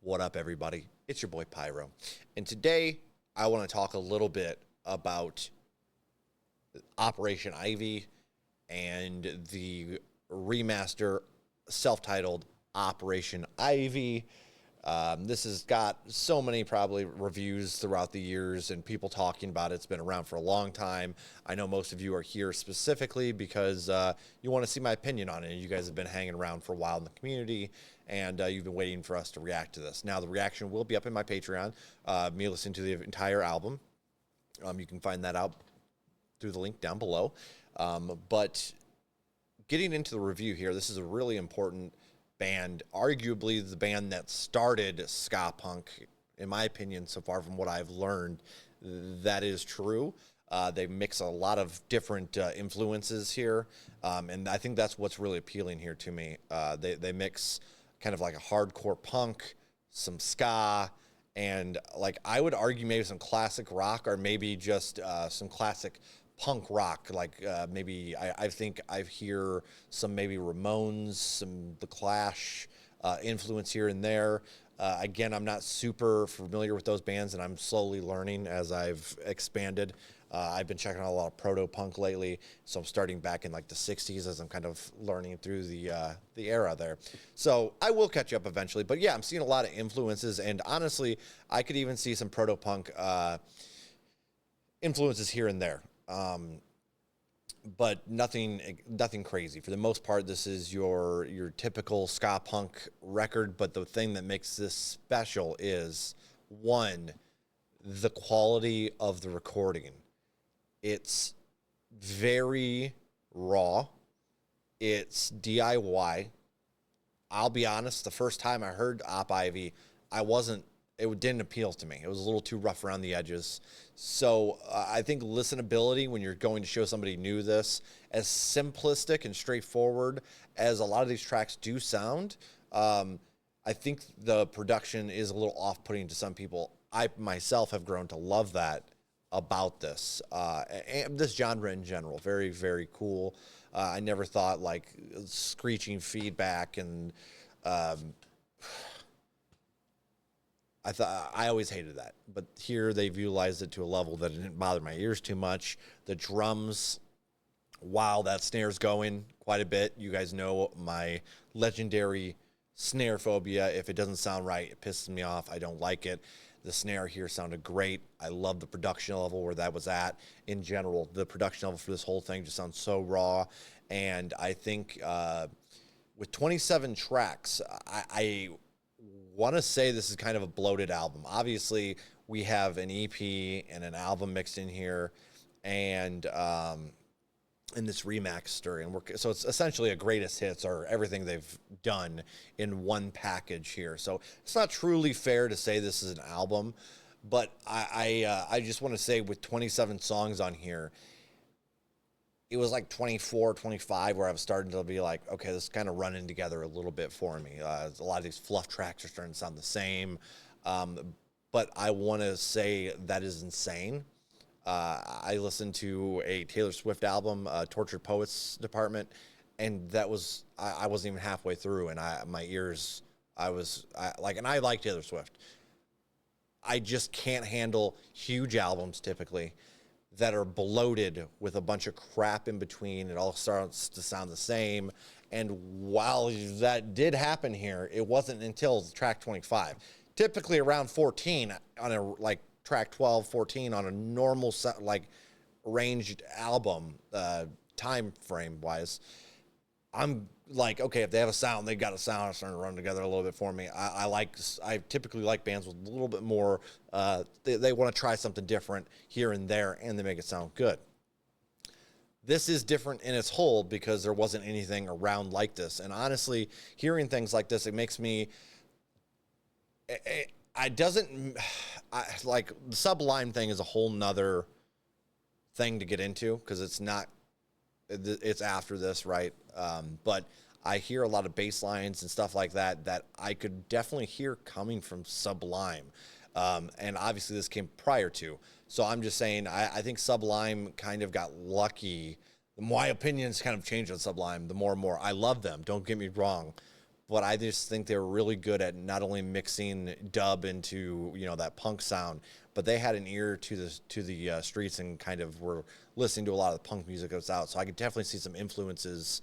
What up, everybody? It's your boy Pyro. And today I want to talk a little bit about Operation Ivy and the remaster self-titled Operation Ivy. This has got so many probably reviews throughout the years and people talking about it. It's been around for a long time. I know most of you are here specifically because you want to see my opinion on it. You guys have been hanging around for a while in the community, and you've been waiting for us to react to this. Now, the reaction will be up in my Patreon, me listening to the entire album. You can find that out through the link down below. But getting into the review here, this is a really important band, arguably the band that started ska punk, in my opinion, so far from what I've learned. That is true. They mix a lot of different influences here, and I think that's what's really appealing here to me. They mix kind of like a hardcore punk, some ska, and like I would argue maybe some classic rock, or maybe just some classic punk rock. Like maybe I think I hear some maybe Ramones, some The Clash influence here and there. Again, I'm not super familiar with those bands, and I'm slowly learning as I've expanded. I've been checking out a lot of proto-punk lately, so I'm starting back in like the 60s as I'm kind of learning through the era there. So I will catch up eventually, but yeah, I'm seeing a lot of influences, and honestly, I could even see some proto-punk influences here and there. But nothing crazy. For the most part, this is your typical ska punk record, but the thing that makes this special is, one, the quality of the recording. It's very raw. It's DIY. I'll be honest, the first time I heard Op Ivy, it didn't appeal to me. It was a little too rough around the edges. So I think listenability, when you're going to show somebody new this, as simplistic and straightforward as a lot of these tracks do sound, I think the production is a little off-putting to some people. I myself have grown to love that about this, and this genre in general. Very, very cool. I never thought like screeching feedback and I always hated that, but here they've utilized it to a level that it didn't bother my ears too much. The drums, wow, that snare's going quite a bit. You guys know my legendary snare phobia. If it doesn't sound right, it pisses me off. I don't like it. The snare here sounded great. I love the production level where that was at. In general, the production level for this whole thing just sounds so raw. And I think with 27 tracks, I want to say this is kind of a bloated album. Obviously, we have an EP and an album mixed in here, and in this remaster, and so it's essentially a greatest hits or everything they've done in one package here. So it's not truly fair to say this is an album, but I just want to say with 27 songs on here, it was like 24, 25 where I was starting to be like, okay, this is kind of running together a little bit for me. A lot of these fluff tracks are starting to sound the same. But I want to say that is insane. I listened to a Taylor Swift album, Tortured Poets Department, and that was, I wasn't even halfway through, and my ears, and I like Taylor Swift. I just can't handle huge albums typically that are bloated with a bunch of crap in between. It all starts to sound the same. And while that did happen here, it wasn't until track 25. Typically around 14 on a like track 12, 14 on a normal like ranged album time frame wise. I'm like, okay, if they have a sound, they've got a sound. It's starting to run together a little bit for me. I typically like bands with a little bit more. They want to try something different here and there, and they make it sound good. This is different in its whole because there wasn't anything around like this. And honestly, hearing things like this, it makes me. Like the Sublime thing is a whole nother thing to get into because it's not. It's after this, right? But I hear a lot of bass lines and stuff like that I could definitely hear coming from Sublime. And obviously this came prior to. So I'm just saying, I think Sublime kind of got lucky. My opinions kind of changed on Sublime the more and more. I love them, don't get me wrong. but I just think they were really good at not only mixing dub into, you know, that punk sound, but they had an ear to the streets and kind of were listening to a lot of the punk music that's out. So I could definitely see some influences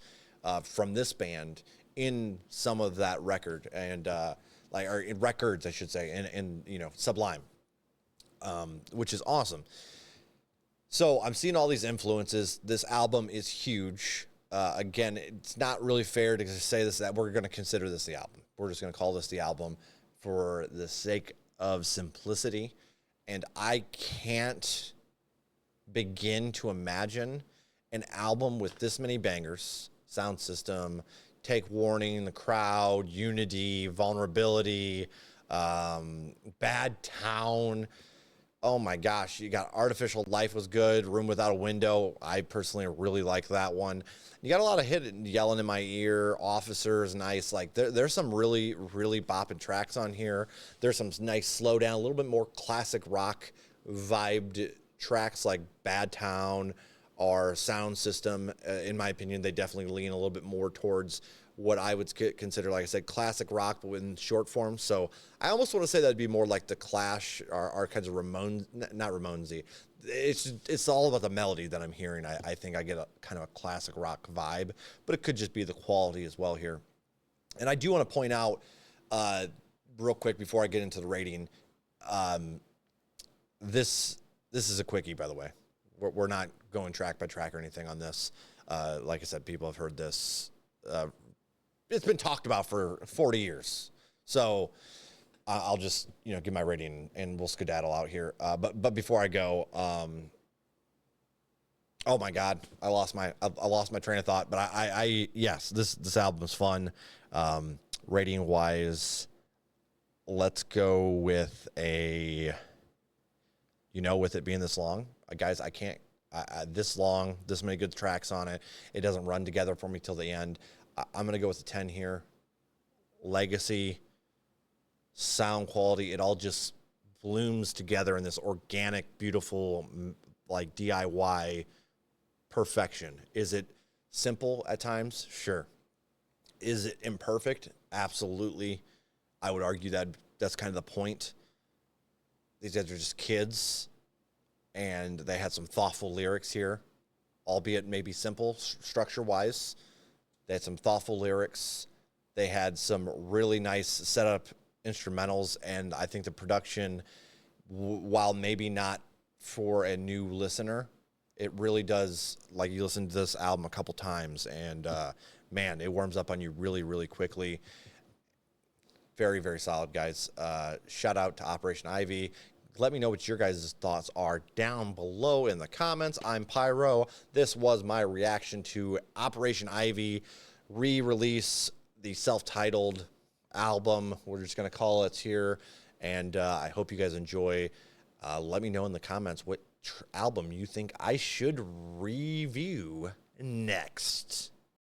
from this band in some of that record and or in records, I should say, and you know, Sublime, which is awesome. So I'm seeing all these influences. This album is huge. Again, it's not really fair to say this, that we're going to consider this the album. We're just going to call this the album for the sake of simplicity. And I can't begin to imagine an album with this many bangers: Sound System, Take Warning, The Crowd, Unity, Vulnerability, Bad Town. Oh my gosh, you got Artificial Life was good. Room Without a Window, I personally really like that one. You got a lot of hit Yelling in My Ear, Officers, nice. Like there's some really, really bopping tracks on here. There's some nice slow down, a little bit more classic rock vibed tracks like Bad Town or Sound System. In my opinion, they definitely lean a little bit more towards what I would consider, like I said, classic rock, but in short form. So I almost want to say that'd be more like the Clash or kinds of Ramones, not Ramonesy. It's all about the melody that I'm hearing. I think I get a kind of a classic rock vibe, but it could just be the quality as well here. And I do want to point out, real quick before I get into the rating, this is a quickie, by the way. We're not going track by track or anything on this. Like I said, people have heard this. It's been talked about for 40 years. So I'll just, you know, give my rating and we'll skedaddle out here. But before I go, oh my God, I lost my train of thought. But yes, this album is fun. Rating wise, let's go with a, you know, with it being this long, guys, I can't, this long, this many good tracks on it. It doesn't run together for me till the end. I'm going to go with a 10 here. Legacy, sound quality, it all just blooms together in this organic, beautiful, like DIY perfection. Is it simple at times? Sure. Is it imperfect? Absolutely. I would argue that that's kind of the point. These guys are just kids, and they had some thoughtful lyrics here, albeit maybe simple structure-wise. They had some thoughtful lyrics. They had some really nice setup instrumentals, and I think the production, while maybe not for a new listener, it really does, like, you listen to this album a couple times, and man, it warms up on you really, really quickly. Very, very solid, guys. Shout out to Operation Ivy. Let me know what your guys' thoughts are down below in the comments. I'm Pyro. This was my reaction to Operation Ivy re-release, the self-titled album. We're just going to call it here. And I hope you guys enjoy. Let me know in the comments what album you think I should review next.